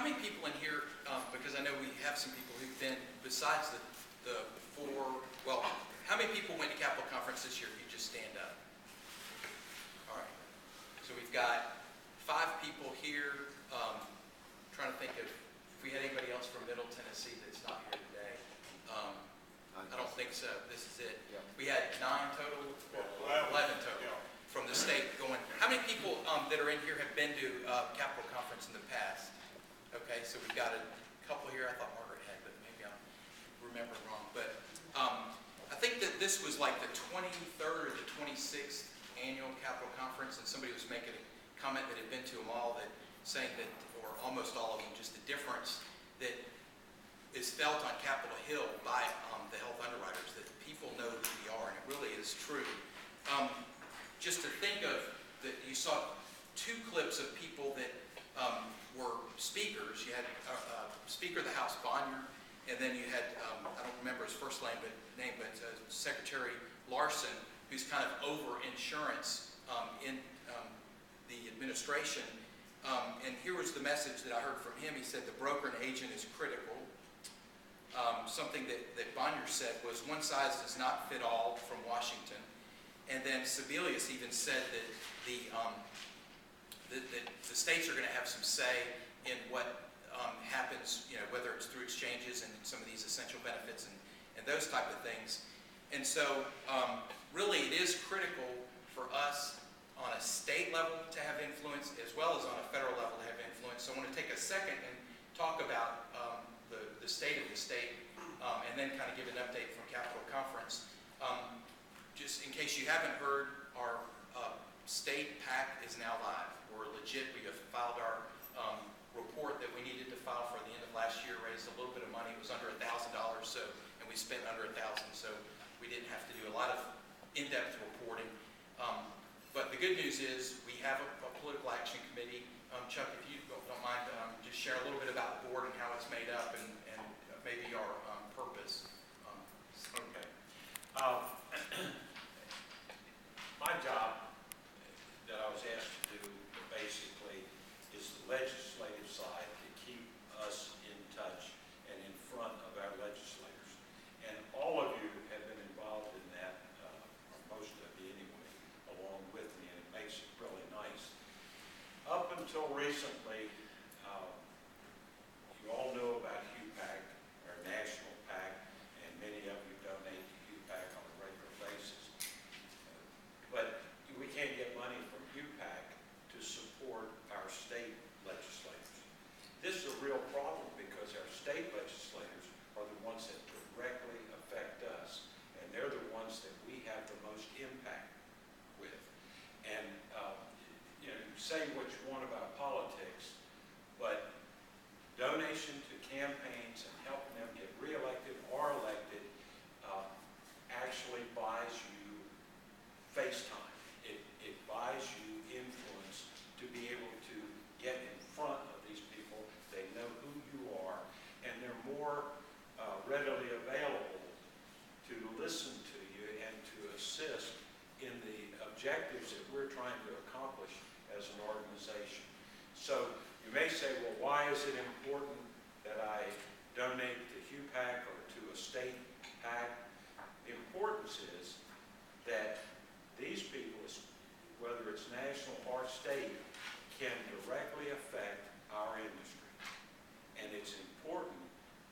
many people in here, because I know we have some people who've been, besides the four, well, how many people went to Capitol Conference this year? If you just stand up. All right. So we've got 5 people here. Trying to think of if we had anybody else from Middle Tennessee that's not here today. I don't think so. This is it. Yeah. We had 9 total, 11 total from the state going. How many people that are in here have been to Capitol Conference in the past? Okay, so we've got a couple here. I thought Margaret had, but maybe I'm remembering wrong. But I think that this was like the 23rd or the 26th annual Capitol Conference, and somebody was making a comment that had been to them all, that saying that, or almost all of them, just the difference that is felt on Capitol Hill by the health underwriters, that people know who we are, and it really is true. Just to think of that, you saw 2 clips of people that were speakers. You had Speaker of the House Bonner, and then you had, I don't remember his first name, but Secretary Larson, who's kind of over insurance in the administration. And here was the message that I heard from him. He said the broker and agent is critical. Something that Bonner said was, one size does not fit all from Washington. And then Sebelius even said that the states are going to have some say in what happens, whether it's through exchanges and some of these essential benefits and those type of things. And so really it is critical for us on a state level to have influence, as well as on a federal level to have influence. So I want to take a second and talk about the state of the state, and then kind of give an update from Capitol Conference. Just in case you haven't heard, our state PAC is now live. We're legit. We have filed our report that we needed to file for the end of last year, raised a little bit of money. It was under $1,000, and we spent under $1,000, so we didn't have to do a lot of in-depth reporting. But the good news is we have a political action committee. Chuck, if you don't mind, just share a little bit about the board and how it's made up, and maybe our purpose. Okay. My job that I was asked to do basically is the legislative side, to keep us in touch and in front of our legislators. And all of you have been involved in that, or most of you anyway, along with me, and it makes it really nice. Up until recently, you all know about HUPAC, our national PAC, and many of you donate to HUPAC on a regular basis. But we can't get money from HUPAC to support our state legislators. This is a real problem because our state legislators are the ones that directly affect us, and they're the ones that we have the most impact with. And you say what you want about politics, but donation to campaigns and helping them get reelected or elected actually buys you face time. It buys you influence to be able to get in front of these people. They know who you are, and they're more readily available to listen to you and to assist in the objectives that we're trying to accomplish as an organization. So you may say, well, why is it important that I donate to HUPAC or to a state PAC? The importance is that these people, whether it's national or state, can directly affect our industry. And it's important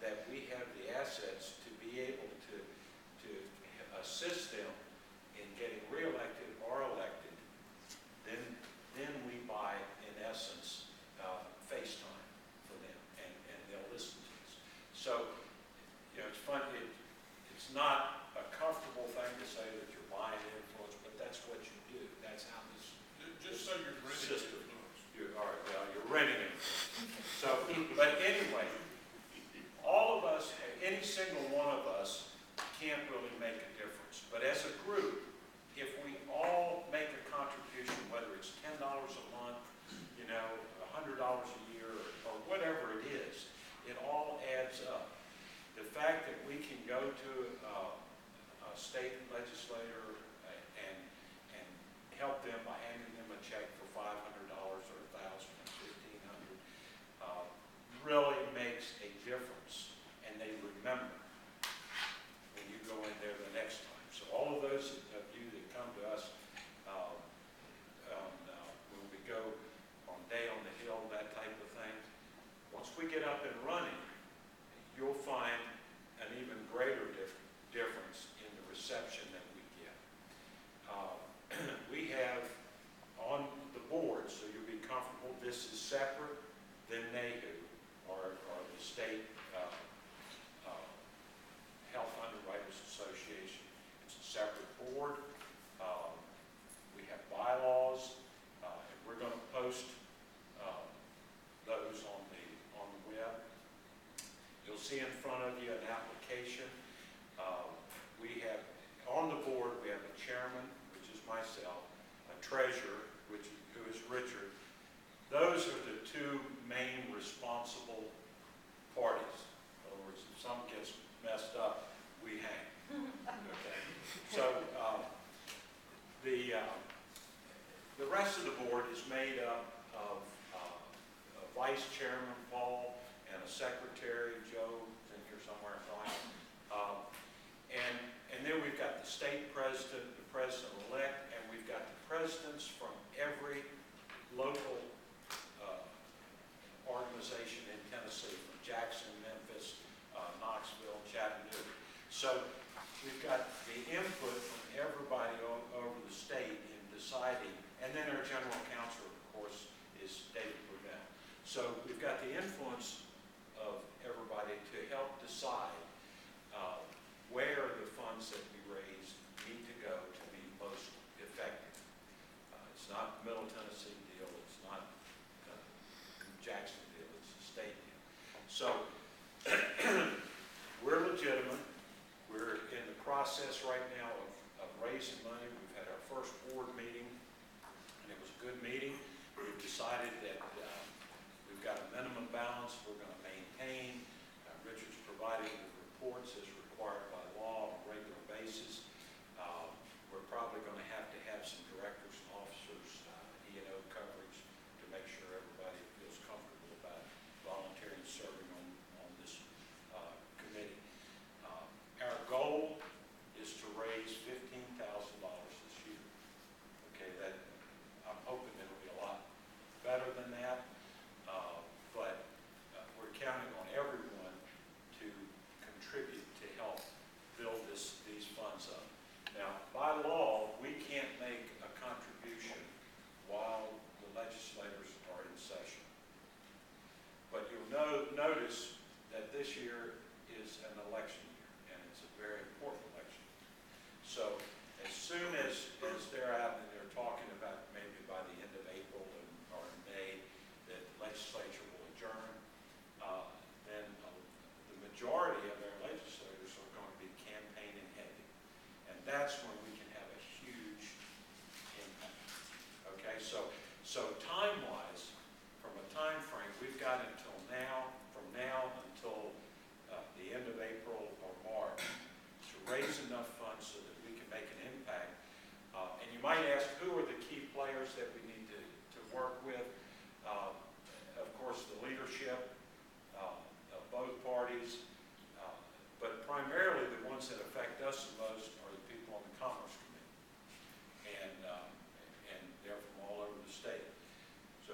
that we have the assets to be able to assist them in getting reelected or elected. Then we buy, in essence, face time for them, and they'll listen to us. So, it's fun. It's not a comfortable thing to say that you're buying influence, but that's what you do. That's how this Just so you're renting system. influence. All right, well, you're renting influence. So, but anyway, all of us, any single one of us, can't really make a difference. But as a group, if we all make a contribution, whether it's $10 a month, $100 a year, or whatever it is, it all adds up. The fact that we can go to a state legislator and help them by handing them a check for $500 or $1,000 or $1,500 see in front of you an application. We have, on the board, we have a chairman, which is myself, a treasurer, who is Richard. Those are the two main responsible parties. In other words, if something gets messed up, we hang. Okay? So the rest of the board is made up of a vice chairman, Paul, and a secretary, Joe, is in here somewhere, and then we've got the state president, the president-elect, and we've got the presidents from every local organization in Tennessee, from Jackson, Memphis, Knoxville, Chattanooga. So we've got the input from everybody over the state in deciding, and then our general counsel, of course, is David Brunel. So we've got the influence of everybody to help decide where the funds that we raise need to go to be most effective. It's not Middle Tennessee deal, it's not Jackson deal, it's a state deal. So we're legitimate. We're in the process right now of raising money. We've had our first board meeting, and it was a good meeting. We've decided that we've got a minimum balance we're going to maintain. Richard's providing the reports as required by law on a regular basis. We're probably going to have some directors and officers, E&O coverage, to make sure everybody feels comfortable about volunteering and serving on this committee. Our goal is to raise $15,000 this year. Okay, that I'm hoping it'll be a lot better than that, but we're counting on everyone to contribute to help build these funds up. Now, by law, we can't make a contribution while the legislators are in session. But you'll notice that this year is an election year, and it's a very important election. So as soon as they're out and they're talking about maybe by the end of April or in May that the legislature will adjourn, then the majority of our legislators are going to be campaigning heavy. And that's when we can have a huge impact. Okay, so time-wise, from a time frame, we've got until now, from now until the end of April or March, to raise enough funds so that we can make an impact. And you might ask, who are the key players that we need to work with? Of course, the leadership of both parties, but primarily the ones that affect us the most are the people on the Commerce Committee, and they're from all over the state. So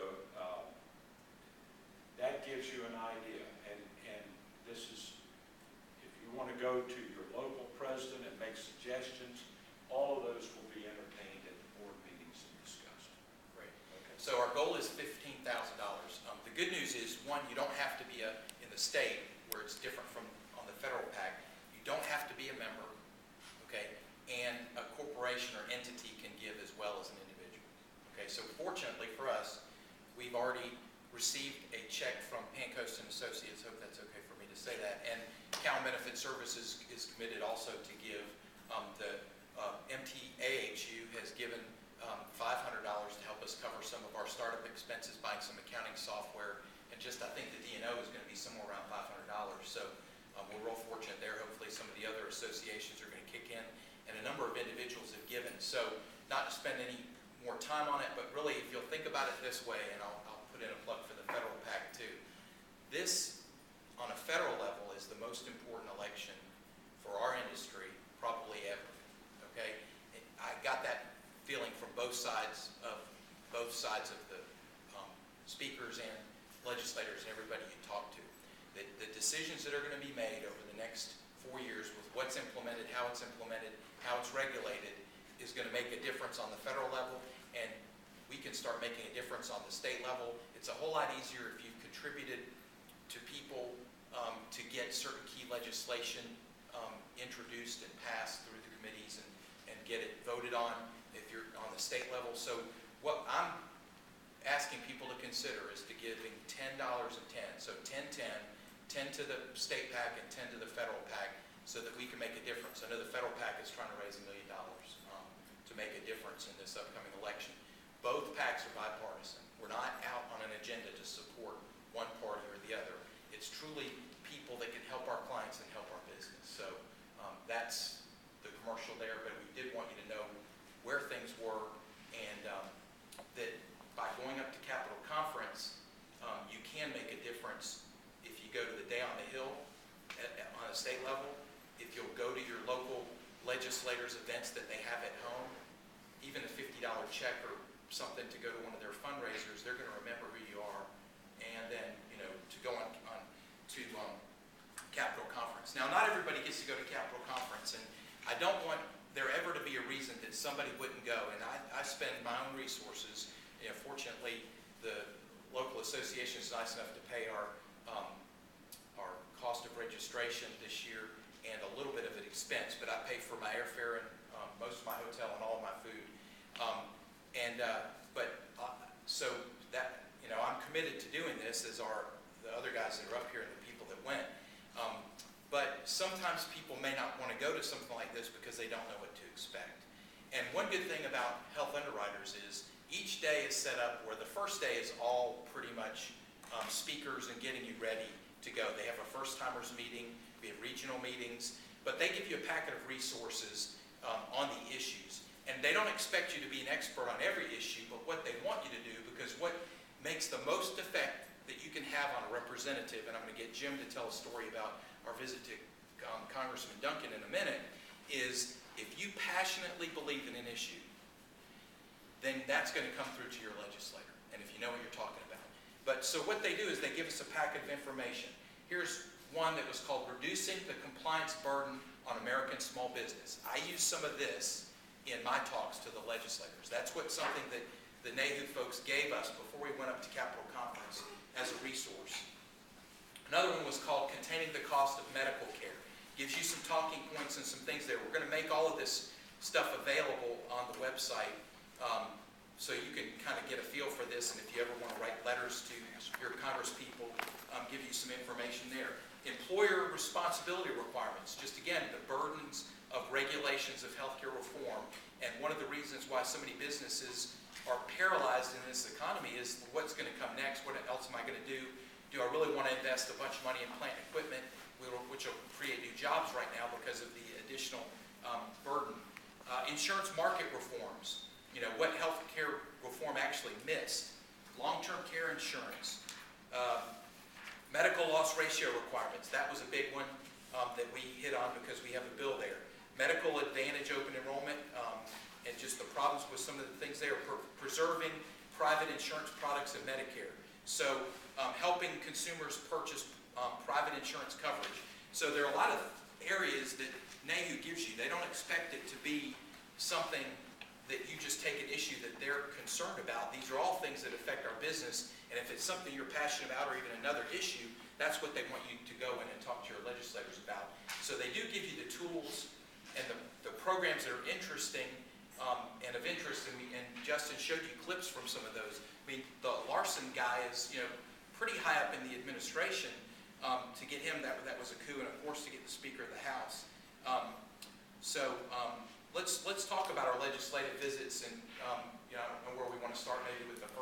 that gives you an idea, and this is, if you want to go to your local president and make suggestions, all of those will be entertained at the board meetings and discussed. Great. Okay. So our goal is $15,000. The good news is, one, you don't have to be in the state where it's different from on the federal PAC. You don't have to be a member, okay? And a corporation or entity can give as well as an individual. Okay, so fortunately for us, we've already received a check from Pancoast and Associates. Hope that's okay for me to say that. And Cal Benefit Services is committed also to give. The MTAHU has given $500 to help us cover some of our startup expenses, buying some accounting software, and just I think the D&O is going to be somewhere around $500. So we're real fortunate there. Hopefully some of the other associations are going to kick in, and a number of individuals have given. So not to spend any more time on it, but really if you'll think about it this way, and I'll put in a plug for the federal PAC too. This, on a federal level, is the most important election for our industry probably ever. Okay, I got that feeling from both sides of the speakers and legislators and everybody you talk to. That the decisions that are going to be made over the next 4 years with what's implemented, how it's regulated, is going to make a difference on the federal level, and we can start making a difference on the state level. It's a whole lot easier if you've contributed to people to get certain key legislation introduced and passed through the committees and get it voted on if you're on the state level. So what I'm asking people to consider is to giving $10 and 10. So 10-10, 10 to the state PAC and 10 to the federal PAC, so that we can make a difference. I know the federal PAC is trying to raise $1 million to make a difference in this upcoming election. Both PACs are bipartisan. We're not out on an agenda to support one party or the other. It's truly people that can help our clients and help our business. So that's the commercial there, but we did want you to know where things were, and that by going up to Capitol Conference, you can make a difference if you go to the Day on the Hill on a state level, if you'll go to your local legislators' events that they have at home, even a $50 check or something to go to one of their fundraisers, they're going to remember who you are, and then, you know, to go on to Capitol Conference. Now, not everybody gets to go to Capitol Conference, and I don't want there ever to be a reason that somebody wouldn't go, and I spend my own resources. You know, fortunately, the local association is nice enough to pay our cost of registration this year and a little bit of an expense, but I pay for my airfare and most of my hotel and all of my food. So that, you know, I'm committed to doing this, as are the other guys that are up here and the people that went. But sometimes people may not want to go to something like this because they don't know what to expect. And one good thing about Health Underwriters is each day is set up where the first day is all pretty much speakers and getting you ready to go. They have a first-timers meeting, we have regional meetings, but they give you a packet of resources on the issues. And they don't expect you to be an expert on every issue, but what they want you to do, because what makes the most effect that you can have on a representative, and I'm going to get Jim to tell a story about our visit to Congressman Duncan in a minute, is if you passionately believe in an issue, then that's going to come through to your legislator, and if you know what you're talking about. But so what they do is they give us a packet of information. Here's one that was called Reducing the Compliance Burden on American Small Business. I use some of this in my talks to the legislators. That's something that the NAHU folks gave us before we went up to Capitol Conference as a resource. Another one was called Containing the Cost of Medical Care. Gives you some talking points and some things there. We're going to make all of this stuff available on the website so you can kind of get a feel for this, and if you ever want to write letters to your congresspeople, give you some information there. Employer responsibility requirements, just again, the burdens of regulations of healthcare reform, and one of the reasons why so many businesses are paralyzed in this economy is what's going to come next, what else am I going to do? Do I really want to invest a bunch of money in plant equipment, which will create new jobs right now because of the additional burden? Insurance market reforms, you know, what healthcare reform actually missed, long-term care insurance, medical loss ratio requirements, that was a big one that we hit on because we have a bill there. Medical Advantage open enrollment, and just the problems with some of the things there, preserving private insurance products and Medicare. So helping consumers purchase private insurance coverage. So there are a lot of areas that NAHU gives you. They don't expect it to be something that you just take an issue that they're concerned about. These are all things that affect our business, and if it's something you're passionate about or even another issue, that's what they want you to go in and talk to your legislators about. So they do give you the tools and the programs that are interesting and of interest, and Justin showed you clips from some of those. I mean, the Larson guy is, you know, pretty high up in the administration. To get him, that was a coup, and of course to get the Speaker of the House. Let's talk about our legislative visits, and you know, I don't know where we want to start, maybe with the first